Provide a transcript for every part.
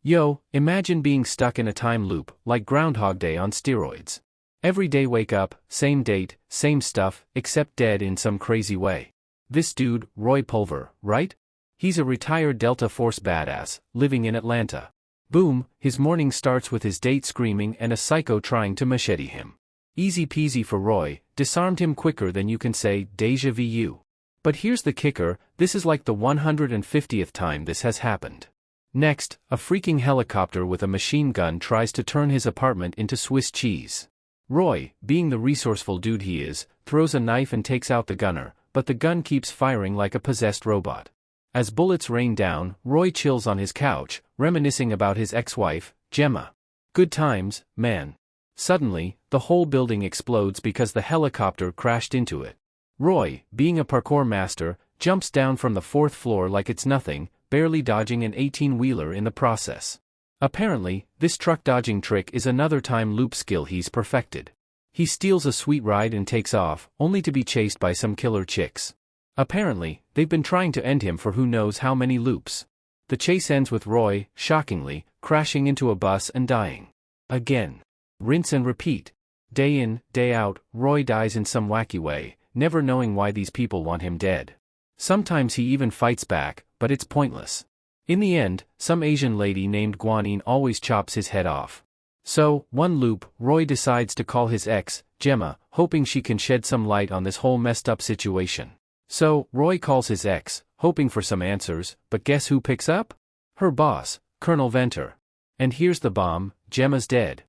Yo, imagine being stuck in a time loop, like Groundhog Day on steroids. Every day wake up, same date, same stuff, except dead in some crazy way. This dude, Roy Pulver, right? He's a retired Delta Force badass, living in Atlanta. Boom, his morning starts with his date screaming and a psycho trying to machete him. Easy peasy for Roy, disarmed him quicker than you can say déjà vu. But here's the kicker, this is like the 150th time this has happened. Next, a freaking helicopter with a machine gun tries to turn his apartment into Swiss cheese. Roy, being the resourceful dude he is, throws a knife and takes out the gunner, but the gun keeps firing like a possessed robot. As bullets rain down, Roy chills on his couch, reminiscing about his ex-wife, Gemma. Good times, man. Suddenly, the whole building explodes because the helicopter crashed into it. Roy, being a parkour master, jumps down from the 4th floor like it's nothing, barely dodging an 18-wheeler in the process. Apparently, this truck dodging trick is another time loop skill he's perfected. He steals a sweet ride and takes off, only to be chased by some killer chicks. Apparently, they've been trying to end him for who knows how many loops. The chase ends with Roy, shockingly, crashing into a bus and dying. Again. Rinse and repeat. Day in, day out, Roy dies in some wacky way, never knowing why these people want him dead. Sometimes he even fights back, but it's pointless. In the end, some Asian lady named Guanine always chops his head off. So, one loop, Roy decides to call his ex, Gemma, hoping she can shed some light on this whole messed up situation. So, Roy calls his ex, hoping for some answers, but guess who picks up? Her boss, Colonel Venter. And here's the bomb, Gemma's dead.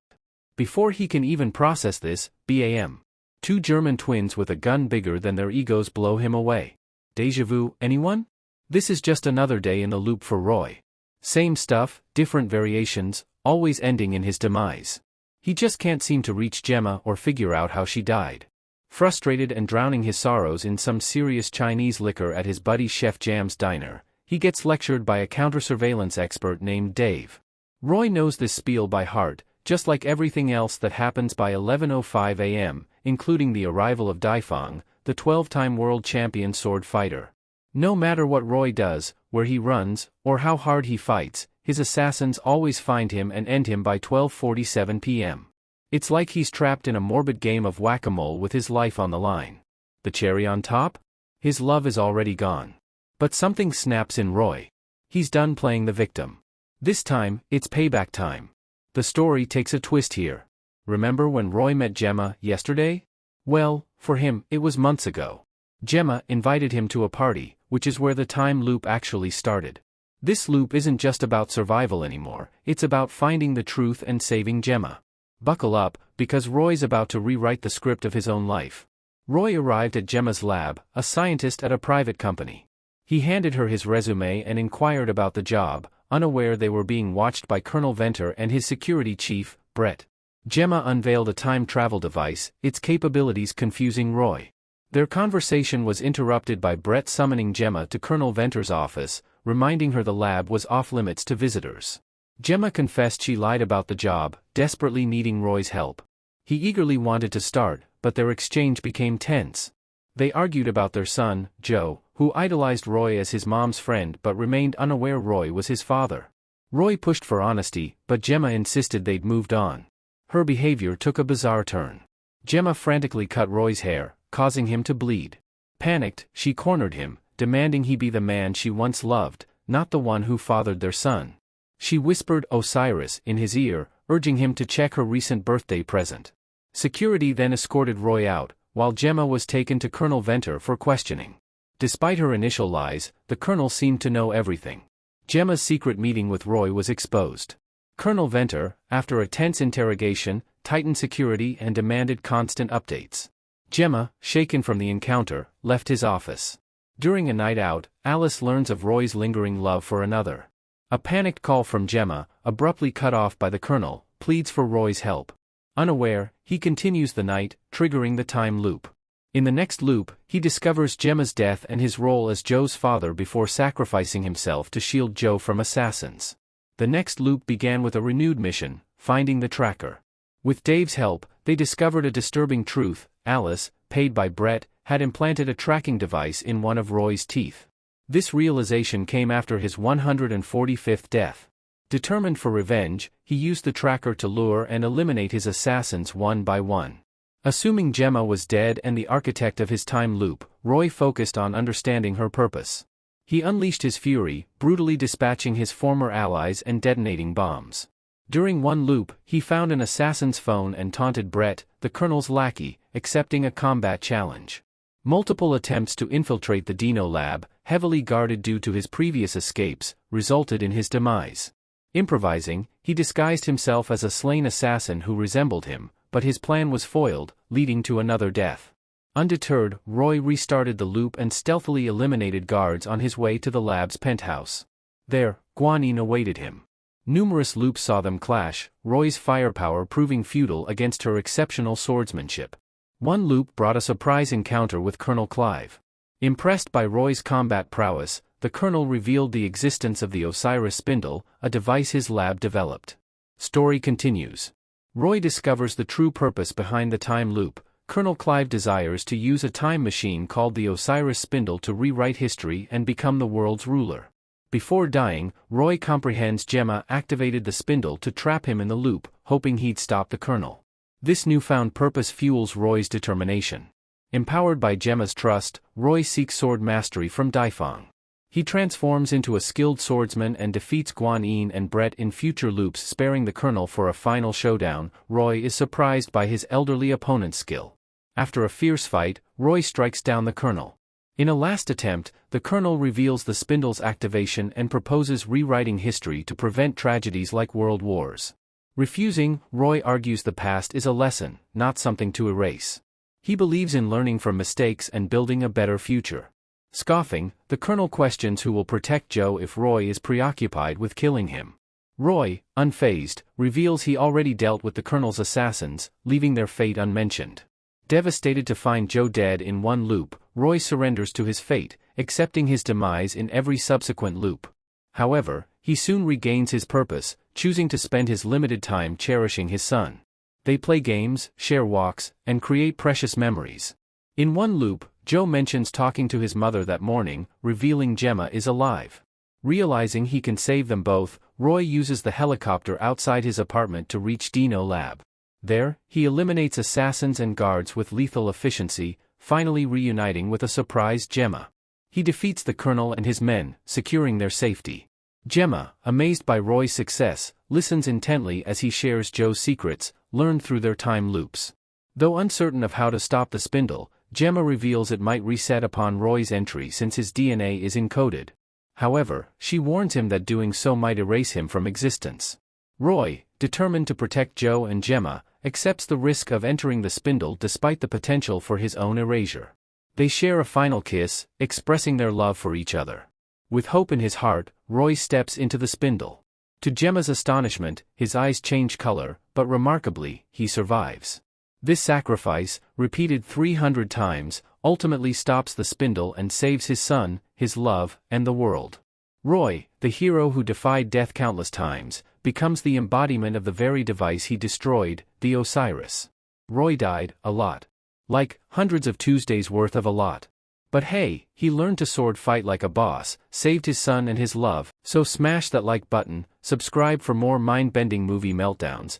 Before he can even process this, bam. 2 German twins with a gun bigger than their egos blow him away. Déjà vu, anyone? This is just another day in the loop for Roy. Same stuff, different variations, always ending in his demise. He just can't seem to reach Gemma or figure out how she died. Frustrated and drowning his sorrows in some serious Chinese liquor at his buddy Chef Jam's diner, he gets lectured by a counter-surveillance expert named Dave. Roy knows this spiel by heart, just like everything else that happens by 11:05 a.m., including the arrival of Daifang, the 12-time world champion sword fighter. No matter what Roy does, where he runs, or how hard he fights, his assassins always find him and end him by 12:47 p.m. It's like he's trapped in a morbid game of whack-a-mole with his life on the line. The cherry on top? His love is already gone. But something snaps in Roy. He's done playing the victim. This time, it's payback time. The story takes a twist here. Remember when Roy met Gemma yesterday? Well, for him, it was months ago. Gemma invited him to a party, which is where the time loop actually started. This loop isn't just about survival anymore, it's about finding the truth and saving Gemma. Buckle up, because Roy's about to rewrite the script of his own life. Roy arrived at Gemma's lab, a scientist at a private company. He handed her his resume and inquired about the job, unaware they were being watched by Colonel Venter and his security chief, Brett. Gemma unveiled a time travel device, its capabilities confusing Roy. Their conversation was interrupted by Brett summoning Gemma to Colonel Venter's office, reminding her the lab was off-limits to visitors. Gemma confessed she lied about the job, desperately needing Roy's help. He eagerly wanted to start, but their exchange became tense. They argued about their son, Joe, who idolized Roy as his mom's friend but remained unaware Roy was his father. Roy pushed for honesty, but Gemma insisted they'd moved on. Her behavior took a bizarre turn. Gemma frantically cut Roy's hair, causing him to bleed. Panicked, she cornered him, demanding he be the man she once loved, not the one who fathered their son. She whispered Osiris in his ear, urging him to check her recent birthday present. Security then escorted Roy out, while Gemma was taken to Colonel Venter for questioning. Despite her initial lies, the colonel seemed to know everything. Gemma's secret meeting with Roy was exposed. Colonel Venter, after a tense interrogation, tightened security and demanded constant updates. Gemma, shaken from the encounter, left his office. During a night out, Alice learns of Roy's lingering love for another. A panicked call from Gemma, abruptly cut off by the colonel, pleads for Roy's help. Unaware, he continues the night, triggering the time loop. In the next loop, he discovers Gemma's death and his role as Joe's father before sacrificing himself to shield Joe from assassins. The next loop began with a renewed mission, finding the tracker. With Dave's help, they discovered a disturbing truth: Alice, paid by Brett, had implanted a tracking device in one of Roy's teeth. This realization came after his 145th death. Determined for revenge, he used the tracker to lure and eliminate his assassins one by one. Assuming Gemma was dead and the architect of his time loop, Roy focused on understanding her purpose. He unleashed his fury, brutally dispatching his former allies and detonating bombs. During one loop, he found an assassin's phone and taunted Brett, the Colonel's lackey, accepting a combat challenge. Multiple attempts to infiltrate the Dino lab, heavily guarded due to his previous escapes, resulted in his demise. Improvising, he disguised himself as a slain assassin who resembled him, but his plan was foiled, leading to another death. Undeterred, Roy restarted the loop and stealthily eliminated guards on his way to the lab's penthouse. There, Guanyin awaited him. Numerous loops saw them clash, Roy's firepower proving futile against her exceptional swordsmanship. One loop brought a surprise encounter with Colonel Clive. Impressed by Roy's combat prowess, the Colonel revealed the existence of the Osiris spindle, a device his lab developed. Story continues. Roy discovers the true purpose behind the time loop. Colonel Clive desires to use a time machine called the Osiris spindle to rewrite history and become the world's ruler. Before dying, Roy comprehends Gemma activated the spindle to trap him in the loop, hoping he'd stop the Colonel. This newfound purpose fuels Roy's determination. Empowered by Gemma's trust, Roy seeks sword mastery from Daifang. He transforms into a skilled swordsman and defeats Guanyin and Brett in future loops, sparing the Colonel for a final showdown. Roy is surprised by his elderly opponent's skill. After a fierce fight, Roy strikes down the Colonel. In a last attempt, the Colonel reveals the spindle's activation and proposes rewriting history to prevent tragedies like world wars. Refusing, Roy argues the past is a lesson, not something to erase. He believes in learning from mistakes and building a better future. Scoffing, the Colonel questions who will protect Joe if Roy is preoccupied with killing him. Roy, unfazed, reveals he already dealt with the Colonel's assassins, leaving their fate unmentioned. Devastated to find Joe dead in one loop, Roy surrenders to his fate, accepting his demise in every subsequent loop. However, he soon regains his purpose, choosing to spend his limited time cherishing his son. They play games, share walks, and create precious memories. In one loop, Joe mentions talking to his mother that morning, revealing Gemma is alive. Realizing he can save them both, Roy uses the helicopter outside his apartment to reach Dino Lab. There, he eliminates assassins and guards with lethal efficiency, finally reuniting with a surprised Gemma. He defeats the Colonel and his men, securing their safety. Gemma, amazed by Roy's success, listens intently as he shares Joe's secrets, learned through their time loops. Though uncertain of how to stop the spindle, Gemma reveals it might reset upon Roy's entry since his DNA is encoded. However, she warns him that doing so might erase him from existence. Roy, determined to protect Joe and Gemma, accepts the risk of entering the spindle despite the potential for his own erasure. They share a final kiss, expressing their love for each other. With hope in his heart, Roy steps into the spindle. To Gemma's astonishment, his eyes change color, but remarkably, he survives. This sacrifice, repeated 300 times, ultimately stops the spindle and saves his son, his love, and the world. Roy, the hero who defied death countless times, becomes the embodiment of the very device he destroyed, the Osiris. Roy died, a lot. Like, hundreds of Tuesdays worth of a lot. But hey, he learned to sword fight like a boss, saved his son and his love, so smash that like button, subscribe for more mind-bending movie meltdowns,